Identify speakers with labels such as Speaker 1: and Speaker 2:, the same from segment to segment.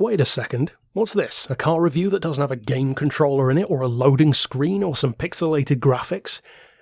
Speaker 1: wait a second, what's this? A car review that doesn't have a game controller in it, or a loading screen, or some pixelated graphics?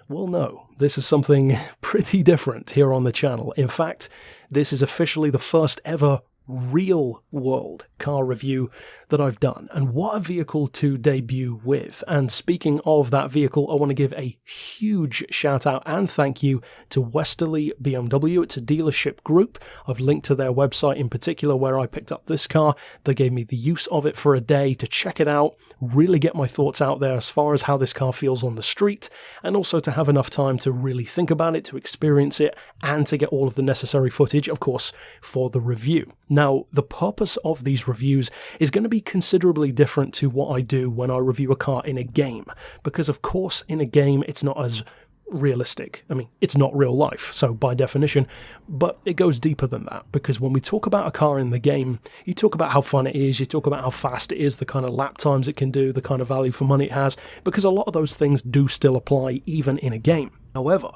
Speaker 1: Well, no, this is something pretty different here on the channel. In fact, this is officially the first ever real-world car review that I've done, and what a vehicle to debut with. And speaking of that vehicle, I want to give a huge shout out and thank you to Westerly BMW. It's a dealership group. I've linked to their website in particular where I picked up this car. They gave me the use of it for a day to check it out, really get my thoughts out there as far as how this car feels on the street, and also to have enough time to really think about it, to experience it, and to get all of the necessary footage, of course, for the review. Now, the purpose of these reviews is going to be considerably different to what I do when I review a car in a game, because of course in a game it's not as realistic. I mean, it's not real life, so by definition, but it goes deeper than that, because when we talk about a car in the game, you talk about how fun it is, you talk about how fast it is, the kind of lap times it can do, the kind of value for money it has, because a lot of those things do still apply even in a game. However,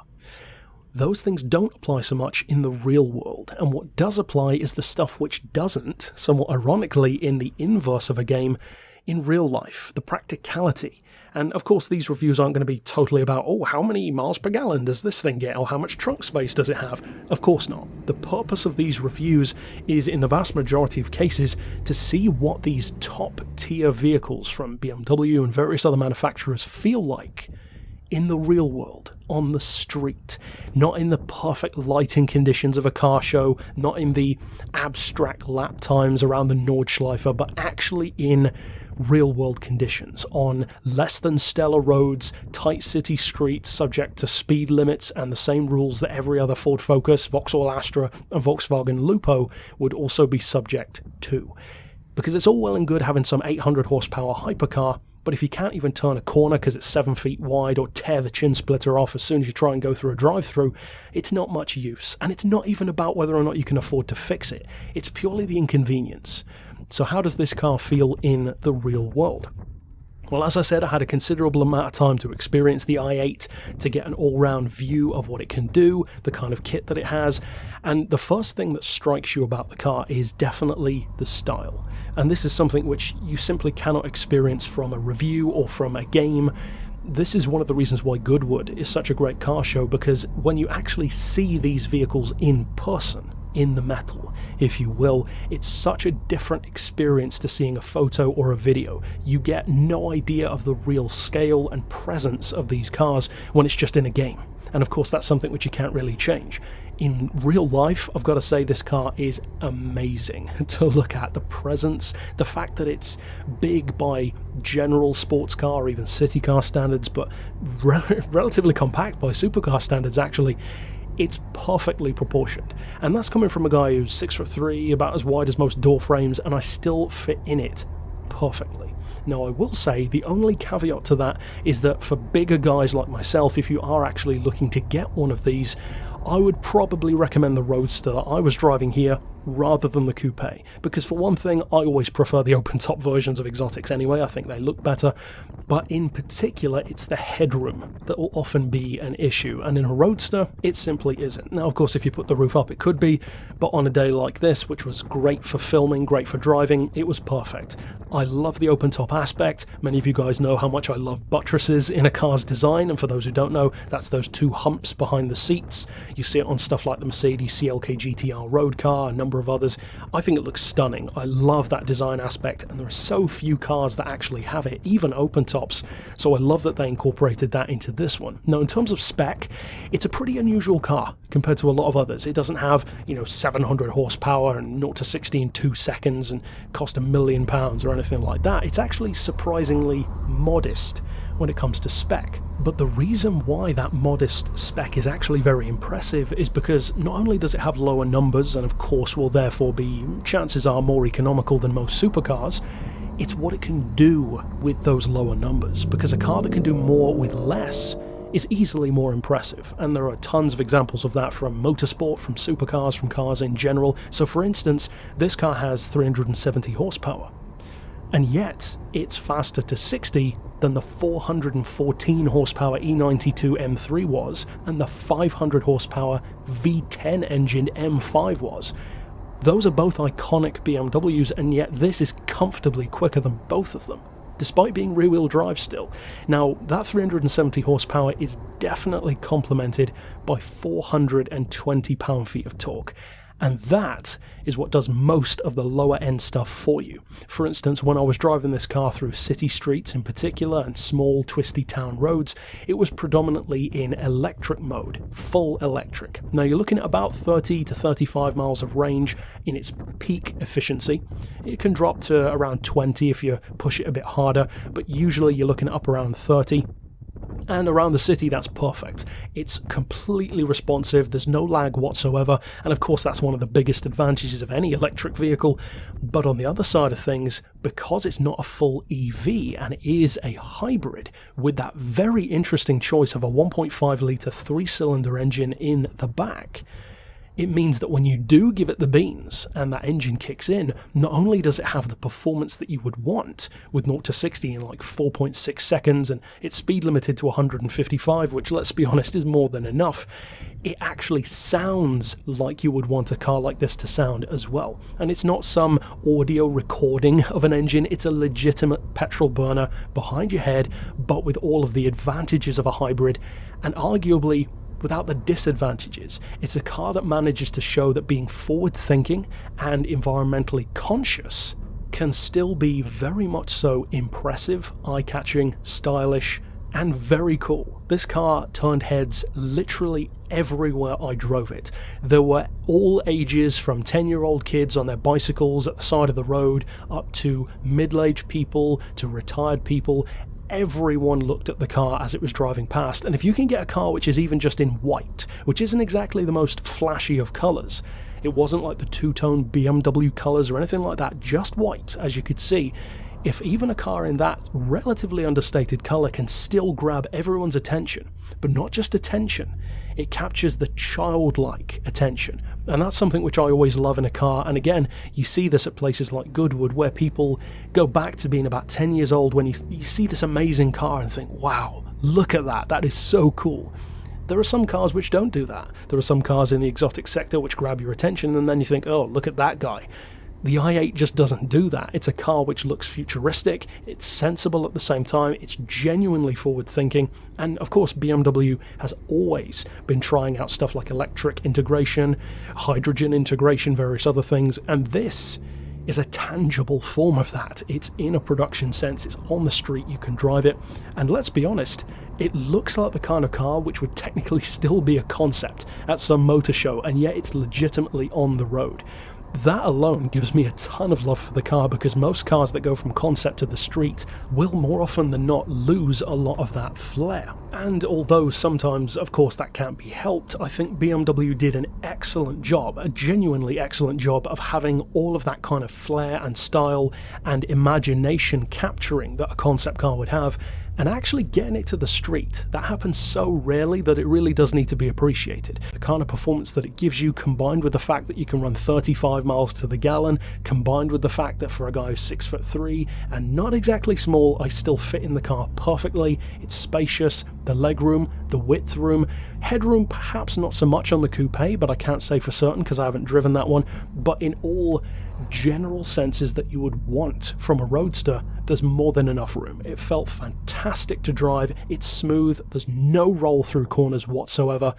Speaker 1: those things don't apply so much in the real world, and what does apply is the stuff which doesn't, somewhat ironically in the inverse of a game, in real life, the practicality. And of course these reviews aren't going to be totally about, oh, how many miles per gallon does this thing get, or how much trunk space does it have? Of course not. The purpose of these reviews is, in the vast majority of cases, to see what these top tier vehicles from BMW and various other manufacturers feel like in the real world, on the street, not in the perfect lighting conditions of a car show, not in the abstract lap times around the Nordschleife, but actually in real world conditions, on less than stellar roads, tight city streets subject to speed limits and the same rules that every other Ford Focus, Vauxhall Astra and Volkswagen Lupo would also be subject to. Because it's all well and good having some 800 horsepower hypercar, but if you can't even turn a corner because it's 7 feet wide, or tear the chin splitter off as soon as you try and go through a drive-through, it's not much use. And it's not even about whether or not you can afford to fix it. It's purely the inconvenience. So how does this car feel in the real world? Well, as I said, I had a considerable amount of time to experience the i8, to get an all-round view of what it can do, the kind of kit that it has, and the first thing that strikes you about the car is definitely the style. And this is something which you simply cannot experience from a review or from a game. This is one of the reasons why Goodwood is such a great car show, because when you actually see these vehicles in person, in the metal, if you will, it's such a different experience to seeing a photo or a video. You get no idea of the real scale and presence of these cars when it's just in a game. And of course that's something which you can't really change. In real life, I've got to say this car is amazing to look at. The presence, the fact that it's big by general sports car or even city car standards, but relatively compact by supercar standards actually. It's perfectly proportioned, and that's coming from a guy who's 6'3", about as wide as most door frames, and I still fit in it perfectly. Now, I will say the only caveat to that is that for bigger guys like myself, if you are actually looking to get one of these, I would probably recommend the Roadster that I was driving here rather than the Coupe, because for one thing, I always prefer the open-top versions of exotics anyway. I think they look better, but in particular, it's the headroom that will often be an issue, and in a Roadster, it simply isn't. Now, of course, if you put the roof up, it could be, but on a day like this, which was great for filming, great for driving, it was perfect. I love the open-top aspect. Many of you guys know how much I love buttresses in a car's design, and for those who don't know, that's those two humps behind the seats. You see it on stuff like the Mercedes CLK GTR road car, a number of others. I think it looks stunning. I love that design aspect, and there are so few cars that actually have it, even open tops, so I love that they incorporated that into this one. Now, in terms of spec, it's a pretty unusual car compared to a lot of others. It doesn't have, 700 horsepower and 0 to 60 in 2 seconds and cost £1 million or anything like that. It's actually surprisingly modest when it comes to spec. But the reason why that modest spec is actually very impressive is because not only does it have lower numbers, and of course will therefore be, chances are, more economical than most supercars, it's what it can do with those lower numbers, because a car that can do more with less is easily more impressive, and there are tons of examples of that from motorsport, from supercars, from cars in general. So for instance, this car has 370 horsepower, and yet it's faster to 60 than the 414 horsepower E92 M3 was, and the 500 horsepower V10 engined M5 was. Those are both iconic BMWs, and yet this is comfortably quicker than both of them, despite being rear-wheel drive still. Now, that 370 horsepower is definitely complemented by 420 pound-feet of torque. And that is what does most of the lower end stuff for you. For instance, when I was driving this car through city streets in particular and small twisty town roads, it was predominantly in electric mode, full electric. Now you're looking at about 30 to 35 miles of range in its peak efficiency. It can drop to around 20 if you push it a bit harder, but usually you're looking at up around 30. And around the city, that's perfect. It's completely responsive, there's no lag whatsoever, and of course that's one of the biggest advantages of any electric vehicle. But on the other side of things, because it's not a full EV and it is a hybrid, with that very interesting choice of a 1.5 litre 3-cylinder engine in the back, it means that when you do give it the beans and that engine kicks in, not only does it have the performance that you would want with 0 to 60 in like 4.6 seconds and it's speed limited to 155, which let's be honest is more than enough, it actually sounds like you would want a car like this to sound as well. And it's not some audio recording of an engine, it's a legitimate petrol burner behind your head, but with all of the advantages of a hybrid and arguably without the disadvantages. It's a car that manages to show that being forward-thinking and environmentally conscious can still be very much so impressive, eye-catching, stylish, and very cool. This car turned heads literally everywhere I drove it. There were all ages, from 10-year-old kids on their bicycles at the side of the road, up to middle-aged people, to retired people. Everyone looked at the car as it was driving past, and if you can get a car which is even just in white, which isn't exactly the most flashy of colours, it wasn't like the two-tone BMW colours or anything like that, just white, as you could see. If even a car in that relatively understated colour can still grab everyone's attention, but not just attention, it captures the childlike attention. And that's something which I always love in a car. And again, you see this at places like Goodwood, where people go back to being about 10 years old when you see this amazing car and think, wow, look at that, that is so cool. There are some cars which don't do that. There are some cars in the exotic sector which grab your attention and then you think, oh, look at that guy. The i8 just doesn't do that. It's a car which looks futuristic, it's sensible at the same time, it's genuinely forward-thinking, and of course BMW has always been trying out stuff like electric integration, hydrogen integration, various other things, and this is a tangible form of that. It's in a production sense, it's on the street, you can drive it, and let's be honest, it looks like the kind of car which would technically still be a concept at some motor show, and yet it's legitimately on the road. That alone gives me a ton of love for the car, because most cars that go from concept to the street will more often than not lose a lot of that flair. And although sometimes, of course, that can't be helped, I think BMW did an excellent job, a genuinely excellent job of having all of that kind of flair and style and imagination capturing that a concept car would have, and actually getting it to the street. That happens so rarely that it really does need to be appreciated. The kind of performance that it gives you, combined with the fact that you can run 35 miles to the gallon, combined with the fact that for a guy who's 6'3" and not exactly small, I still fit in the car perfectly. It's spacious, the legroom, the width room, headroom perhaps not so much on the Coupe, but I can't say for certain because I haven't driven that one, but in all general senses that you would want from a Roadster, there's more than enough room. It felt fantastic to drive, it's smooth, there's no roll through corners whatsoever,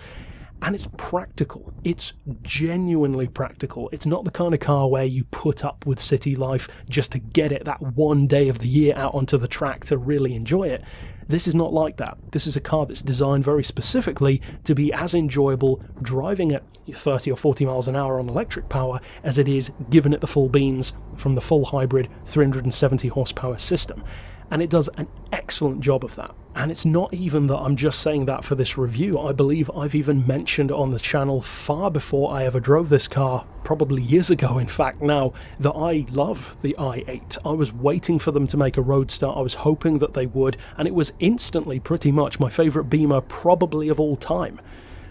Speaker 1: and it's practical. It's genuinely practical. It's not the kind of car where you put up with city life just to get it that one day of the year out onto the track to really enjoy it. This is not like that. This is a car that's designed very specifically to be as enjoyable driving at 30 or 40 miles an hour on electric power as it is giving it the full beans from the full hybrid 370 horsepower system. And it does an excellent job of that. And it's not even that I'm just saying that for this review. I believe I've even mentioned on the channel far before I ever drove this car, probably years ago in fact now, that I love the i8. I was waiting for them to make a Roadster, I was hoping that they would, and it was instantly pretty much my favourite Beamer probably of all time.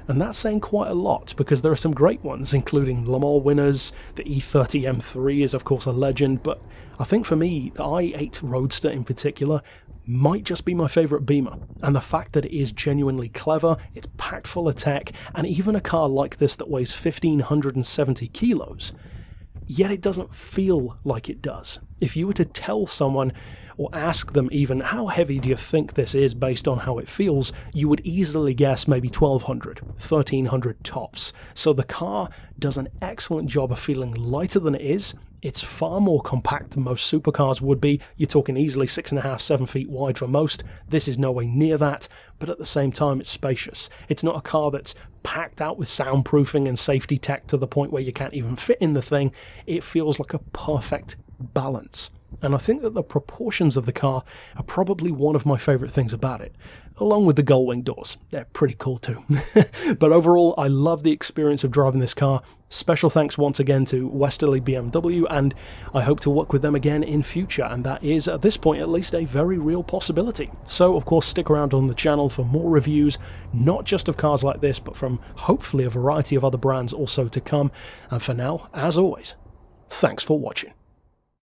Speaker 1: And that's saying quite a lot, because there are some great ones, including Le Mans winners. The E30 M3 is of course a legend, but I think for me, the i8 Roadster in particular might just be my favourite Beamer. And the fact that it is genuinely clever, it's packed full of tech, and even a car like this that weighs 1,570 kilos yet it doesn't feel like it does. If you were to tell someone or ask them even, how heavy do you think this is based on how it feels, you would easily guess maybe 1200, 1300 tops. So the car does an excellent job of feeling lighter than it is. It's far more compact than most supercars would be. You're talking easily 6.5, 7 feet wide for most. This is nowhere near that, but at the same time it's spacious. It's not a car that's packed out with soundproofing and safety tech to the point where you can't even fit in the thing. It feels like a perfect balance. And I think that the proportions of the car are probably one of my favourite things about it, along with the gull-wing doors. They're pretty cool too. But overall, I love the experience of driving this car. Special thanks once again to Westerly BMW, and I hope to work with them again in future, and that is, at this point at least, a very real possibility. So, of course, stick around on the channel for more reviews, not just of cars like this, but from hopefully a variety of other brands also to come. And for now, as always, thanks for watching.